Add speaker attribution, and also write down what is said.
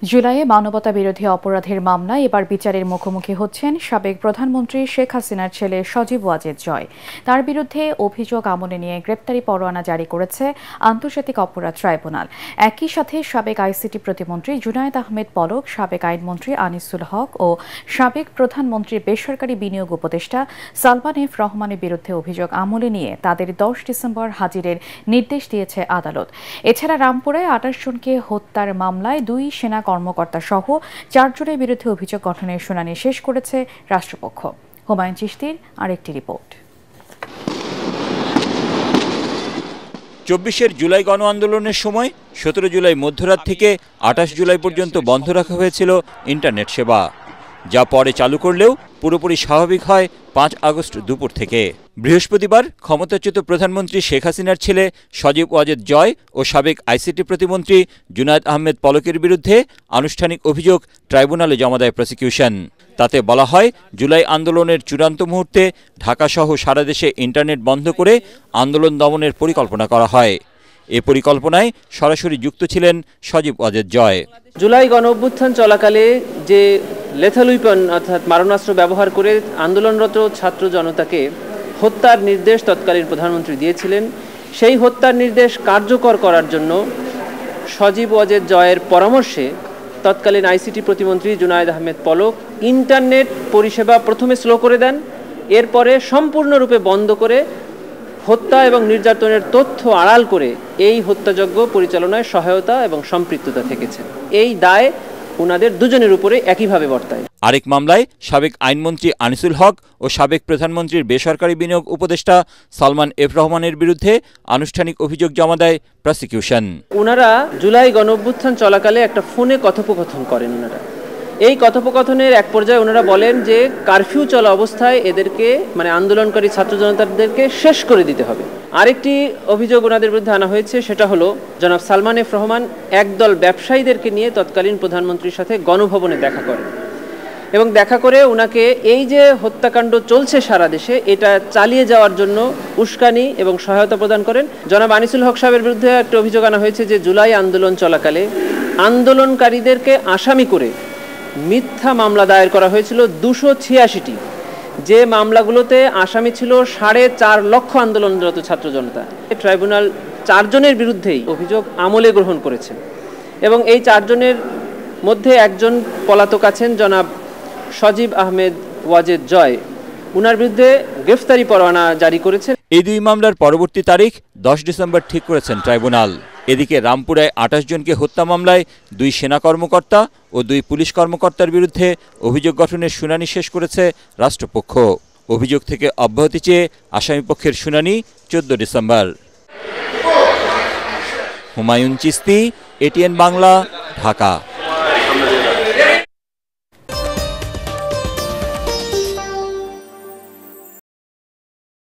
Speaker 1: জুলাইয়ে মানবতা বিরোধী অপরাধের মামলায় এবার বিচারের মুখোমুখি হচ্ছেন সাবেক প্রধানমন্ত্রী শেখ হাসিনার ছেলে সজীব ওয়াজেদ জয়। তার বিরুদ্ধে অভিযোগ আমলে নিয়ে গ্রেপ্তারি পরোয়ানা জারি করেছে আন্তর্জাতিক অপরাধ ট্রাইব্যুনাল। একই সাথে সাবেক আইসিটি প্রতিমন্ত্রী জুনায়েদ আহমেদ পলক, সাবেক আইনমন্ত্রী আনিসুল হক ও সাবেক প্রধানমন্ত্রীর বেসরকারি বিনিয়োগ উপদেষ্টা সালমান এফ রহমানের বিরুদ্ধে অভিযোগ আমলে নিয়ে তাদের 10 ডিসেম্বর হাজিরের নির্দেশ দিয়েছে আদালত। এছাড়া রামপুরে 28 জনকে হত্যার মামলায় 2 সেনা কর্মকর্তা সহ 4 জনের বিরুদ্ধে অভিযোগ গঠনের শুনানি শেষ করেছে রাষ্ট্রপক্ষ। হুমায়ুন চিশতির আরেকটি রিপোর্ট।
Speaker 2: 24 জুলাই গণ আন্দোলনের সময় 17 জুলাই মধ্যরাত থেকে 28 জুলাই পর্যন্ত বন্ধ রাখা হয়েছিল ইন্টারনেট সেবা, যা পরে চালু করলেও পুরোপুরি স্বাভাবিক হয় 5 আগস্ট দুপুর থেকে। বৃহস্পতিবার ক্ষমতাচ্যুত প্রধানমন্ত্রী শেখ হাসিনার ছেলে সজীব ওয়াজেদ জয় ও সাবেক আইসিটি প্রতিমন্ত্রী জুনায়েদ আহমেদ পলকের বিরুদ্ধে আনুষ্ঠানিক অভিযোগ ট্রাইব্যুনালে জমা দেয় প্রসিকিউশন। তাতে বলা হয়, জুলাই আন্দোলনের চূড়ান্ত মুহূর্তে ঢাকাসহ সারা দেশে ইন্টারনেট বন্ধ করে আন্দোলন দমনের পরিকল্পনা করা হয়। এ পরিকল্পনায় সরাসরি যুক্ত ছিলেন সজীব ওয়াজেদ জয়।
Speaker 3: জুলাই গণ অভ্যুত্থান চলাকালে যে লেথাল উইপন অর্থাৎ মারণাস্ত্র ব্যবহার করে আন্দোলনরত ছাত্র জনতাকে হত্যার নির্দেশ তৎকালীন প্রধানমন্ত্রী দিয়েছিলেন, সেই হত্যার নির্দেশ কার্যকর করার জন্য সজীব ওয়াজেদ জয়ের পরামর্শে তৎকালীন আইসিটি প্রতিমন্ত্রী জুনায়েদ আহমেদ পলক ইন্টারনেট পরিষেবা প্রথমে স্লো করে দেন, এরপরে সম্পূর্ণরূপে বন্ধ করে হত্যা এবং নির্যাতনের তথ্য আড়াল করে এই হত্যাযজ্ঞ পরিচালনায় সহায়তা এবং সম্পৃক্ততা থেকেছে। এই দায় ওনাদের দুজনের উপরে একইভাবে বর্তায়।
Speaker 2: আরেক মামলায় সাবেক আইনমন্ত্রী আনিসুল হক ও সাবেক প্রধানমন্ত্রীর বেসরকারি বিনিয়োগ উপদেষ্টা সালমান এফ রহমানের বিরুদ্ধে আনুষ্ঠানিক অভিযোগ জমা দেয় প্রসিকিউশন। ওনারা
Speaker 3: জুলাই গণ অভ্যুত্থান চলাকালে একটা ফোনে কথোপকথন করেন। ওনারা এই কথোপকথনের এক পর্যায়ে ওনারা বলেন যে কারফিউ চলা অবস্থায় এদেরকে মানে আন্দোলনকারী ছাত্র জনতাদেরকে শেষ করে দিতে হবে। আরেকটি অভিযোগ ওনাদের বিরুদ্ধে আনা হয়েছে, সেটা হলো জনাব সালমান এফ রহমান একদল ব্যবসায়ীদেরকে নিয়ে তৎকালীন প্রধানমন্ত্রীর সাথে গণভবনে দেখা করেন এবং দেখা করে ওনাকে এই যে হত্যাকাণ্ড চলছে সারা দেশে এটা চালিয়ে যাওয়ার জন্য উস্কানি এবং সহায়তা প্রদান করেন। জনাব আনিসুল হক সাহেবের বিরুদ্ধে একটা অভিযোগ আনা হয়েছে যে জুলাই আন্দোলন চলাকালে আন্দোলনকারীদেরকে আসামি করে মিথ্যা মামলা দায়ের করা হয়েছিল 286টি, যে মামলাগুলোতে আসামি ছিল 4.5 লক্ষ আন্দোলনরত ছাত্র জনতা। ট্রাইব্যুনাল 4 জনের বিরুদ্ধেই অভিযোগ আমলে গ্রহণ করেছে এবং এই 4 জনের মধ্যে একজন পলাতক আছেন, জনাব সজীব আহমেদ ওয়াজেদ জয়। উনার বিরুদ্ধে গ্রেফতারি পরোয়ানা জারি করেছে।
Speaker 2: এই 2 মামলার পরবর্তী তারিখ 10 ডিসেম্বর ঠিক করেছেন ট্রাইব্যুনাল। এদিকে রামপুরায় 28 জনকে হত্যা মামলায় 2 সেনা কর্মকর্তা ও 2 পুলিশ কর্মকর্তার বিরুদ্ধে অভিযোগ গঠনের শুনানি শেষ করেছে রাষ্ট্রপক্ষ। অভিযোগ থেকে অব্যাহতি চেয়ে আসামিপক্ষের শুনানি 14 ডিসেম্বর। হুমায়ুন চিশতি, এটিএন বাংলা, ঢাকা।